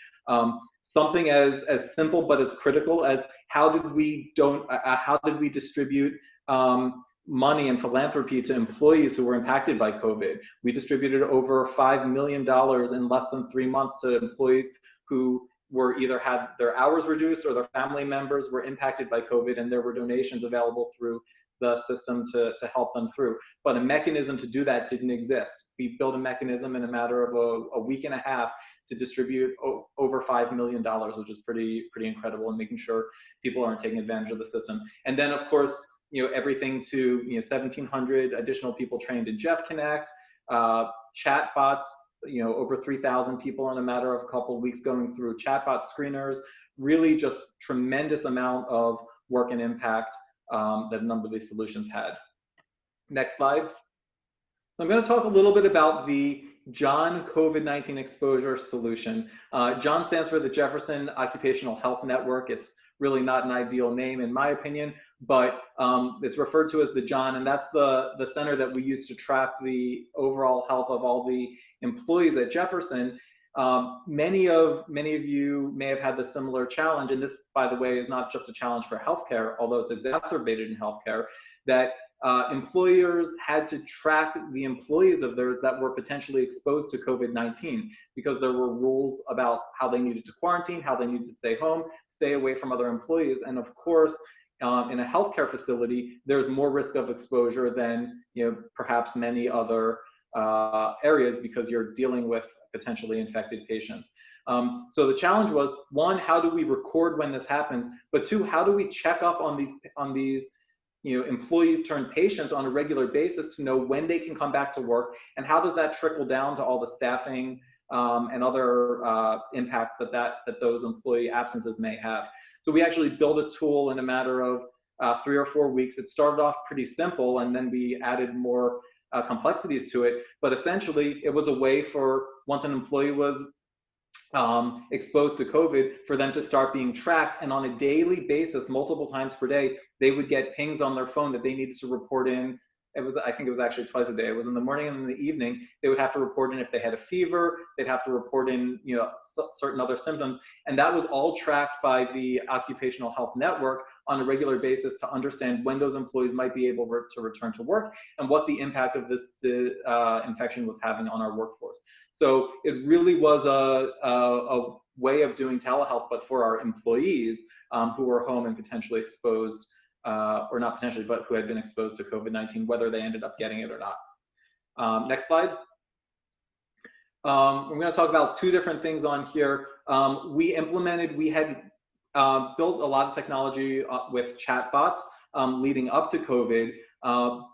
Something as simple but as critical as how did we distribute money and philanthropy to employees who were impacted by COVID. We distributed over $5 million in less than 3 months to employees who were either had their hours reduced or their family members were impacted by COVID, and there were donations available through the system to help them through. But a mechanism to do that didn't exist. We built a mechanism in a matter of a week and a half to distribute over $5 million, which is pretty incredible, and making sure people aren't taking advantage of the system. And then, of course, everything to 1,700 additional people trained in Jeff Connect, chat bots, over 3,000 people in a matter of a couple of weeks going through chatbot screeners. Really just tremendous amount of work and impact that a number of these solutions had. Next slide. So I'm going to talk a little bit about the John COVID-19 exposure solution. John stands for the Jefferson Occupational Health Network. It's really not an ideal name in my opinion, but it's referred to as the John, and that's the center that we use to track the overall health of all the employees at Jefferson. Many of you may have had the similar challenge, and this, by the way, is not just a challenge for healthcare, although it's exacerbated in healthcare, that employers had to track the employees of theirs that were potentially exposed to COVID-19 because there were rules about how they needed to quarantine, how they needed to stay home, stay away from other employees. And of course, in a healthcare facility, there's more risk of exposure than perhaps many other areas because you're dealing with potentially infected patients. So the challenge was, one, how do we record when this happens? But two, how do we check up on these employees turn patients on a regular basis to know when they can come back to work, and how does that trickle down to all the staffing and other impacts that those employee absences may have. So we actually built a tool in a matter of 3 or 4 weeks. It started off pretty simple, and then we added more complexities to it. But essentially, it was a way for, once an employee was exposed to COVID, for them to start being tracked, and on a daily basis, multiple times per day, they would get pings on their phone that they needed to report in. I think it was actually twice a day. It was in the morning and in the evening. They would have to report in if they had a fever. They'd have to report in, certain other symptoms. And that was all tracked by the Occupational Health Network on a regular basis to understand when those employees might be able to return to work and what the impact of this infection was having on our workforce. So it really was a way of doing telehealth, but for our employees who were home and potentially exposed, or not potentially, but who had been exposed to COVID-19, whether they ended up getting it or not. Next slide. We're going to talk about 2 different things on here. We had built a lot of technology with chatbots leading up to COVID,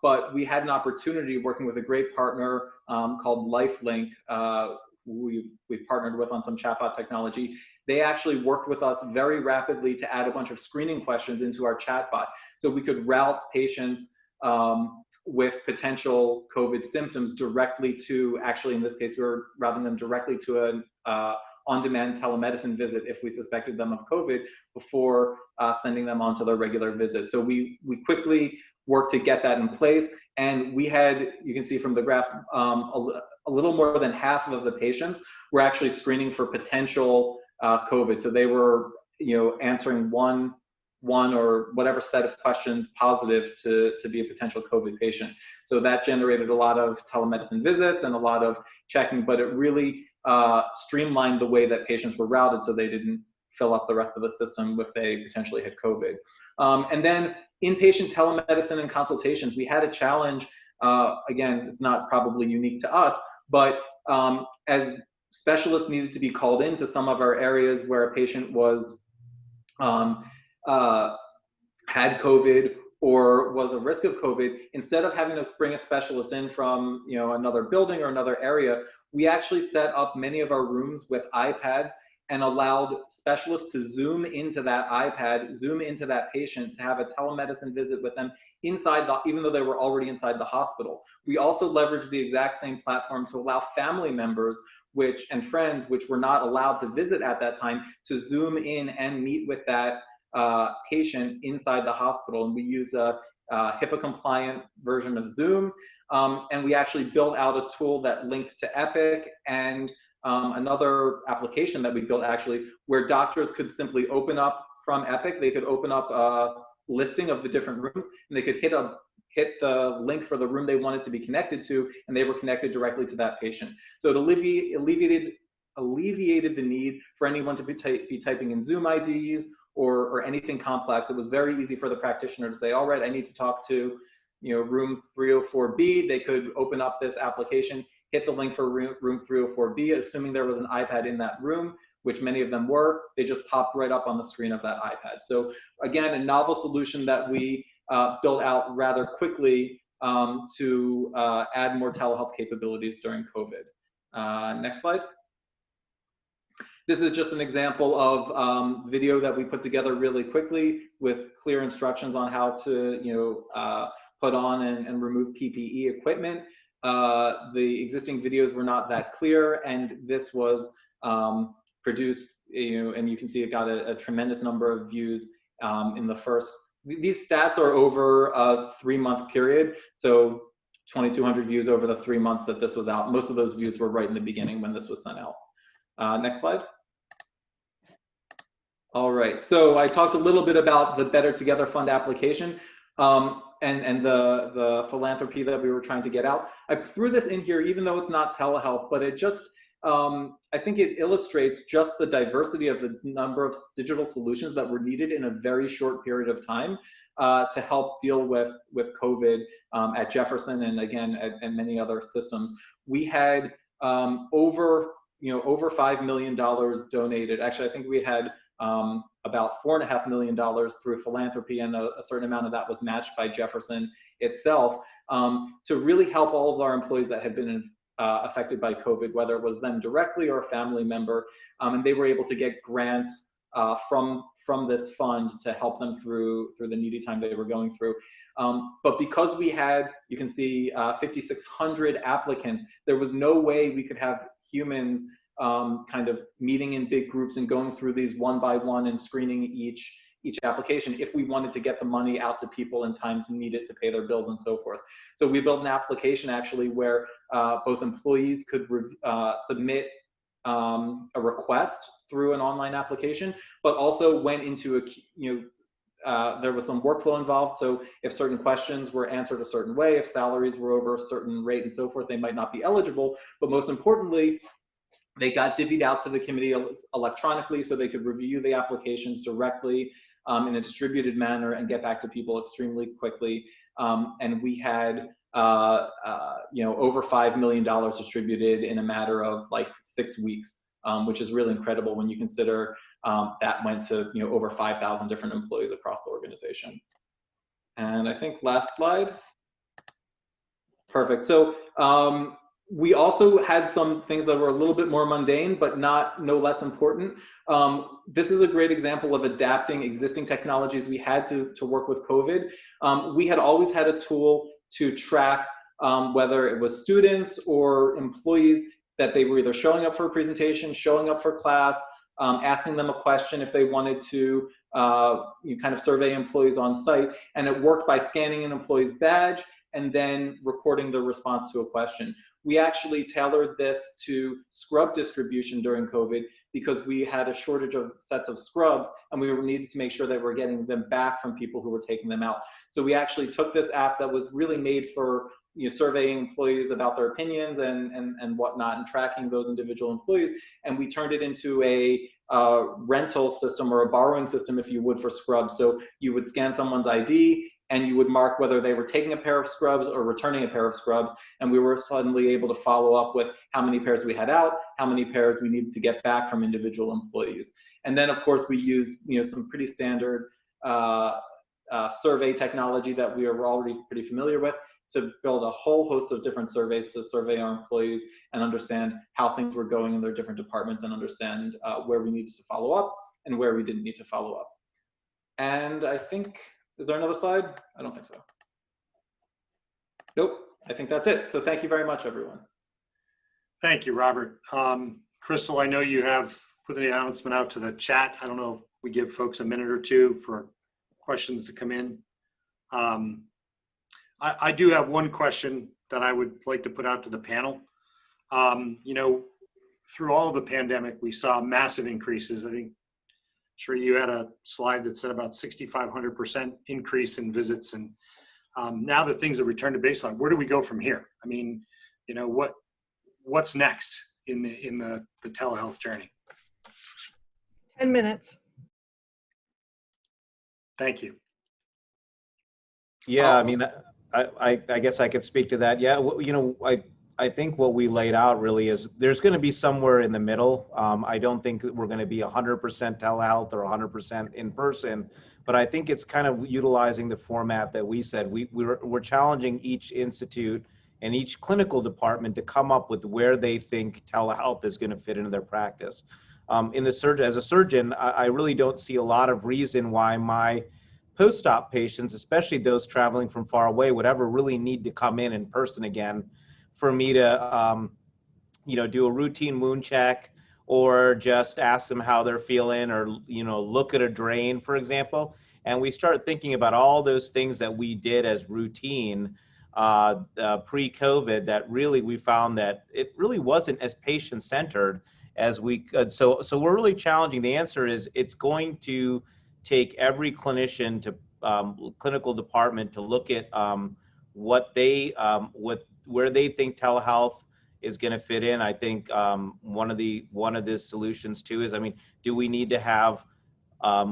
but we had an opportunity working with a great partner called LifeLink, who we've partnered with on some chatbot technology. They actually worked with us very rapidly to add a bunch of screening questions into our chatbot, so we could route patients with potential COVID symptoms directly to, actually in this case, we were routing them directly to an on-demand telemedicine visit if we suspected them of COVID before sending them on to their regular visit. So we quickly worked to get that in place, and we had, you can see from the graph, a little more than half of the patients were actually screening for potential COVID. So they were, answering one or whatever set of questions positive to be a potential COVID patient. So that generated a lot of telemedicine visits and a lot of checking, but it really streamlined the way that patients were routed so they didn't fill up the rest of the system if they potentially had COVID. And then inpatient telemedicine and consultations, we had a challenge. Again, it's not probably unique to us, but as specialists needed to be called into some of our areas where a patient was had COVID or was a risk of COVID, instead of having to bring a specialist in from another building or another area, we actually set up many of our rooms with iPads and allowed specialists to zoom into that iPad, zoom into that patient, to have a telemedicine visit with them inside even though they were already inside the hospital. We also leveraged the exact same platform to allow family members and friends, which were not allowed to visit at that time, to zoom in and meet with that patient inside the hospital. And we use a HIPAA compliant version of Zoom. And we actually built out a tool that links to Epic and another application that we built actually, where doctors could simply open up from Epic. They could open up a listing of the different rooms, and they could hit the link for the room they wanted to be connected to, and they were connected directly to that patient. So it alleviated the need for anyone to be typing in Zoom IDs or anything complex. It was very easy for the practitioner to say, all right, I need to talk to room 304B. They could open up this application, hit the link for room 304B, assuming there was an iPad in that room, which many of them were. They just popped right up on the screen of that iPad. So again, a novel solution that we built out rather quickly to add more telehealth capabilities during COVID. Next slide. This is just an example of video that we put together really quickly with clear instructions on how to put on and remove PPE equipment. The existing videos were not that clear, and this was produced, and you can see it got a tremendous number of views in the first. These stats are over a 3-month period, so 2,200 views over the 3 months that this was out. Most of those views were right in the beginning when this was sent out. Next slide. All right, so I talked a little bit about the Better Together Fund application and the philanthropy that we were trying to get out. I threw this in here even though it's not telehealth, but it just, I think it illustrates just the diversity of the number of digital solutions that were needed in a very short period of time to help deal with COVID at Jefferson and again at many other systems. We had over $5 million donated. Actually, I think we had about $4.5 million through philanthropy, and a certain amount of that was matched by Jefferson itself, to really help all of our employees that had been affected by COVID, whether it was them directly or a family member, and they were able to get grants from this fund to help them through the needy time they were going through. But because we had, you can see 5,600 applicants, there was no way we could have humans kind of meeting in big groups and going through these one by one and screening each application if we wanted to get the money out to people in time to need it to pay their bills and so forth. So we built an application actually where both employees could submit a request through an online application, but also went into there was some workflow involved. So if certain questions were answered a certain way, if salaries were over a certain rate and so forth, they might not be eligible. But most importantly, they got divvied out to the committee electronically so they could review the applications directly in a distributed manner and get back to people extremely quickly. And we had over $5 million distributed in a matter of like 6 weeks, which is really incredible when you consider that went to over 5,000 different employees across the organization. And I think last slide. Perfect. So we also had some things that were a little bit more mundane, but no less important. This is a great example of adapting existing technologies we had to work with COVID. We had always had a tool to track whether it was students or employees that they were either showing up for a presentation, showing up for class, asking them a question if they wanted to kind of survey employees on site. And it worked by scanning an employee's badge and then recording the response to a question. We actually tailored this to scrub distribution during COVID because we had a shortage of sets of scrubs and we needed to make sure that we're getting them back from people who were taking them out. So we actually took this app that was really made for surveying employees about their opinions and whatnot and tracking those individual employees, and we turned it into a rental system or a borrowing system, if you would, for scrubs. So you would scan someone's ID and you would mark whether they were taking a pair of scrubs or returning a pair of scrubs, and we were suddenly able to follow up with how many pairs we had out, how many pairs we needed to get back from individual employees. And then of course we used some pretty standard survey technology that we are already pretty familiar with to build a whole host of different surveys to survey our employees and understand how things were going in their different departments and understand where we needed to follow up and where we didn't need to follow up. And I think, is there another slide? I don't think so. Nope, I think that's it. So thank you very much, everyone. Thank you, Robert. Crystal, I know you have put the announcement out to the chat. I don't know if we give folks a minute or two for questions to come in. I do have one question that I would like to put out to the panel. Through all of the pandemic, we saw massive increases. I think, Sri, you had a slide that said about 6,500% increase in visits. And now that things have returned to baseline, where do we go from here? I mean, what's next in the telehealth journey? 10 minutes. Thank you. Yeah, I mean, I guess I could speak to that. Yeah, I think what we laid out really is there's going to be somewhere in the middle. I don't think that we're going to be 100% telehealth or 100% in person, but I think it's kind of utilizing the format that we said. We're challenging each institute and each clinical department to come up with where they think telehealth is going to fit into their practice. As a surgeon, I really don't see a lot of reason why my post-op patients, especially those traveling from far away, would ever really need to come in person again for me to, do a routine wound check or just ask them how they're feeling or, look at a drain, for example. And we start thinking about all those things that we did as routine pre-COVID that really we found that it really wasn't as patient-centered as we could. So we're really challenging. The answer is it's going to take every clinician to clinical department to look at where they think telehealth is going to fit in. I think one of the solutions too is, do we need to have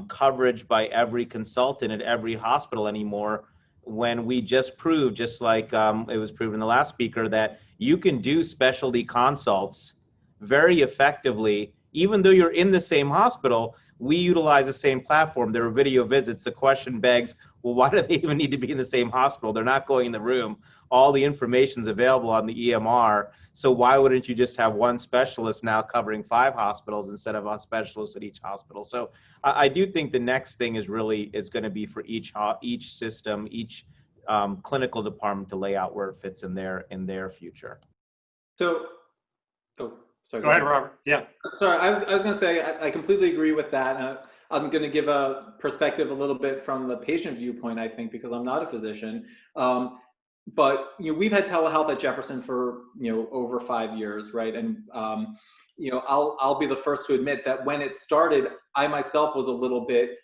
coverage by every consultant at every hospital anymore, when we just proved, just like it was proven in the last speaker, that you can do specialty consults very effectively even though you're in the same hospital, we utilize the same platform. There are video visits. The question begs, well, why do they even need to be in the same hospital? They're not going in the room. All the information's available on the EMR. So why wouldn't you just have one specialist now covering 5 hospitals instead of a specialist at each hospital? So I do think the next thing is going to be for each system, each clinical department to lay out where it fits in their future. So, sorry. Go ahead, Robert. Yeah. Sorry, I was going to say I completely agree with that. I'm going to give a perspective a little bit from the patient viewpoint, I think, because I'm not a physician. But we've had telehealth at Jefferson for over 5 years, right? And I'll be the first to admit that when it started, I myself was a little bit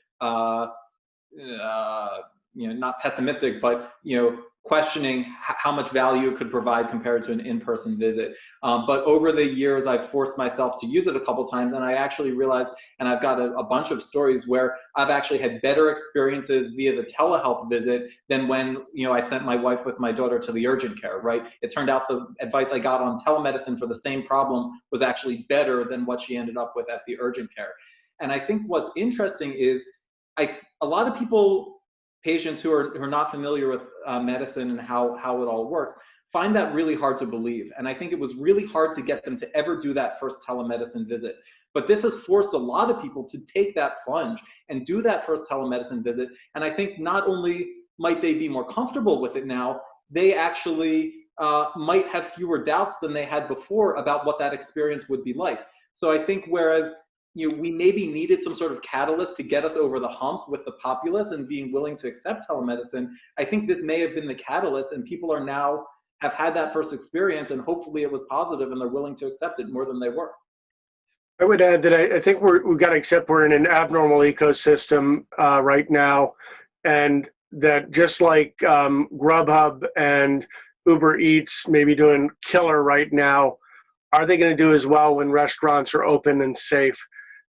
not pessimistic, but questioning how much value it could provide compared to an in-person visit. But over the years, I've forced myself to use it a couple times, and I actually realized, and I've got a bunch of stories where I've actually had better experiences via the telehealth visit than when I sent my wife with my daughter to the urgent care, right? It turned out the advice I got on telemedicine for the same problem was actually better than what she ended up with at the urgent care. And I think what's interesting is a lot of patients who are not familiar with medicine and how it all works find that really hard to believe. And I think it was really hard to get them to ever do that first telemedicine visit. But this has forced a lot of people to take that plunge and do that first telemedicine visit. And I think not only might they be more comfortable with it now, they actually might have fewer doubts than they had before about what that experience would be like. So I think whereas we maybe needed some sort of catalyst to get us over the hump with the populace and being willing to accept telemedicine, I think this may have been the catalyst, and people are now have had that first experience, and hopefully it was positive and they're willing to accept it more than they were. I would add that I think we've got to accept we're in an abnormal ecosystem right now, and that just like Grubhub and Uber Eats may be doing killer right now, are they going to do as well when restaurants are open and safe?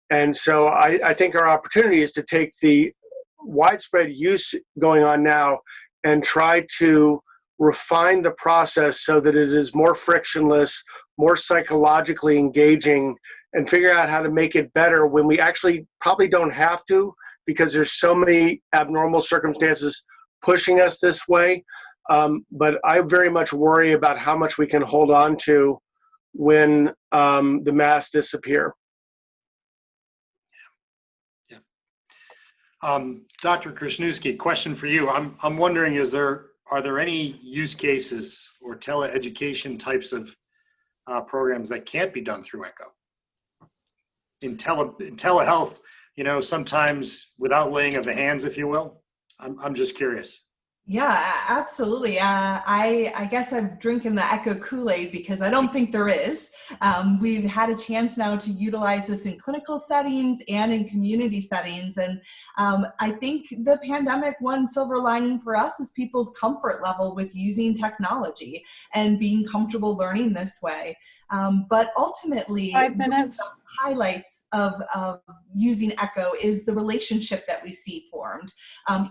And so I think our opportunity is to take the widespread use going on now and try to refine the process so that it is more frictionless, more psychologically engaging, and figure out how to make it better when we actually probably don't have to, because there's so many abnormal circumstances pushing us this way. But I very much worry about how much we can hold on to when the masks disappear. Dr. Kraschnewski, question for you. I'm wondering, are there any use cases or teleeducation types of programs that can't be done through ECHO? In telehealth, sometimes without laying of the hands, if you will? I'm just curious. Yeah, absolutely. I guess I'm drinking the ECHO Kool-Aid because I don't think there is. We've had a chance now to utilize this in clinical settings and in community settings. And I think the pandemic, one silver lining for us is people's comfort level with using technology and being comfortable learning this way. But ultimately, 5 minutes. Highlights of using ECHO is the relationship that we see formed.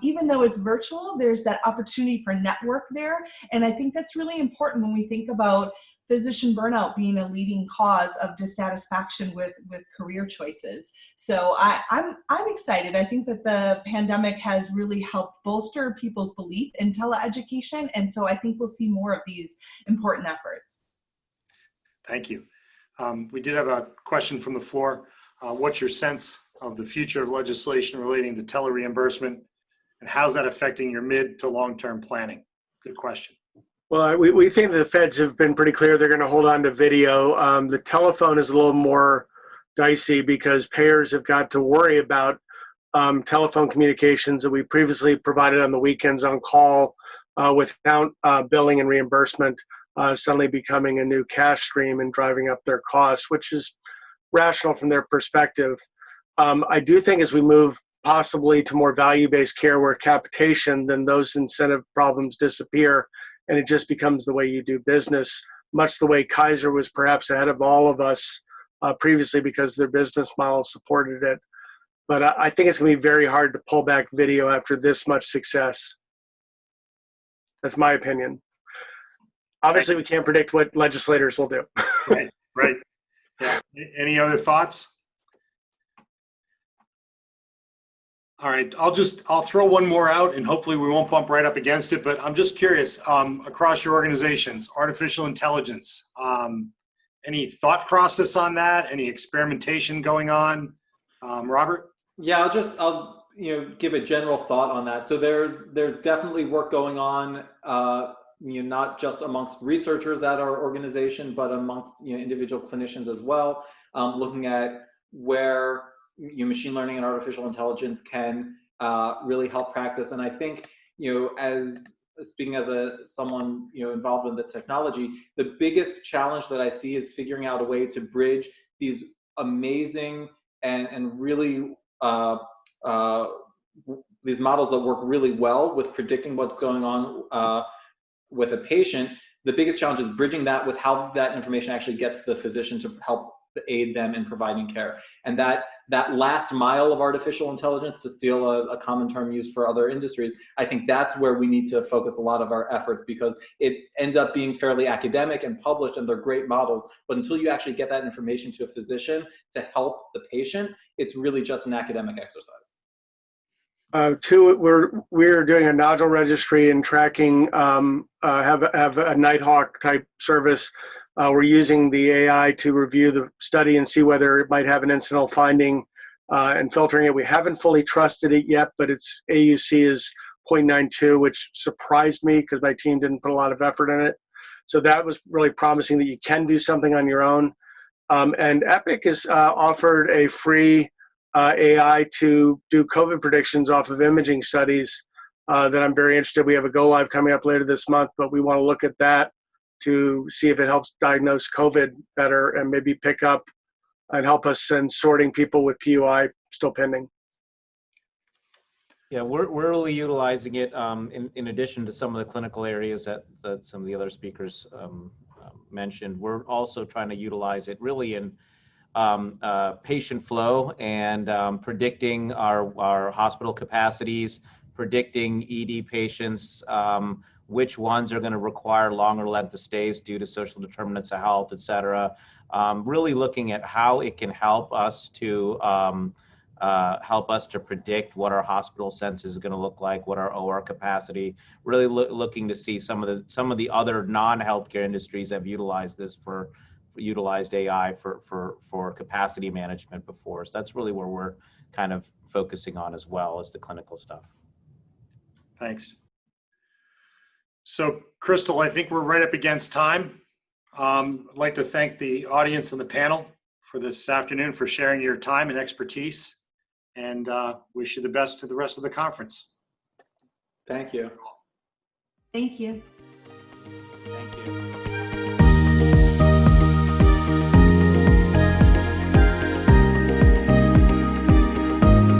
Even though it's virtual, there's that opportunity for network there. And I think that's really important when we think about physician burnout being a leading cause of dissatisfaction with career choices. So I'm excited. I think that the pandemic has really helped bolster people's belief in teleeducation. And so I think we'll see more of these important efforts. Thank you. We did have a question from the floor. What's your sense of the future of legislation relating to telereimbursement, and how's that affecting your mid to long-term planning? Good question. Well, we think the feds have been pretty clear they're going to hold on to video. The telephone is a little more dicey because payers have got to worry about telephone communications that we previously provided on the weekends on call without billing and reimbursement. Suddenly becoming a new cash stream and driving up their costs, which is rational from their perspective. I do think as we move possibly to more value-based care where capitation, then those incentive problems disappear and it just becomes the way you do business, much the way Kaiser was perhaps ahead of all of us previously because their business model supported it. But I think it's going to be very hard to pull back video after this much success. That's my opinion. Obviously, we can't predict what legislators will do. Right. Yeah. Any other thoughts? All right, I'll throw one more out and hopefully we won't bump right up against it, but I'm just curious, across your organizations, artificial intelligence, any thought process on that? Any experimentation going on? Robert? Yeah, I'll give a general thought on that. So there's definitely work going on, not just amongst researchers at our organization, but amongst individual clinicians as well, looking at where machine learning and artificial intelligence can really help practice. And I think as speaking as someone involved in the technology, the biggest challenge that I see is figuring out a way to bridge these amazing and really these models that work really well with predicting what's going on with a patient. The biggest challenge is bridging that with how that information actually gets the physician to help aid them in providing care. And that last mile of artificial intelligence, to steal a common term used for other industries, I think that's where we need to focus a lot of our efforts, because it ends up being fairly academic and published, and they're great models. But until you actually get that information to a physician to help the patient, it's really just an academic exercise. We're doing a nodule registry and tracking, have a Nighthawk type service. We're using the AI to review the study and see whether it might have an incidental finding and filtering it. We haven't fully trusted it yet, but its AUC is 0.92, which surprised me because my team didn't put a lot of effort in it. So that was really promising that you can do something on your own. And Epic has offered a free AI to do COVID predictions off of imaging studies that I'm very interested. We have a go live coming up later this month, but we want to look at that to see if it helps diagnose COVID better and maybe pick up and help us in sorting people with PUI still pending. Yeah, we're really utilizing it in addition to some of the clinical areas that some of the other speakers mentioned. We're also trying to utilize it really in patient flow and predicting our hospital capacities, predicting ED patients, which ones are going to require longer length of stays due to social determinants of health, et cetera. Really looking at how it can help us to predict what our hospital census is going to look like, what our OR capacity. Really looking to see some of the other non-healthcare industries have utilized this utilized AI for capacity management before. So that's really where we're kind of focusing on, as well as the clinical stuff. Thanks. So Crystal, I think we're right up against time. I'd like to thank the audience and the panel for this afternoon for sharing your time and expertise, and wish you the best to the rest of the conference. Thank you. Thank you. Thank you.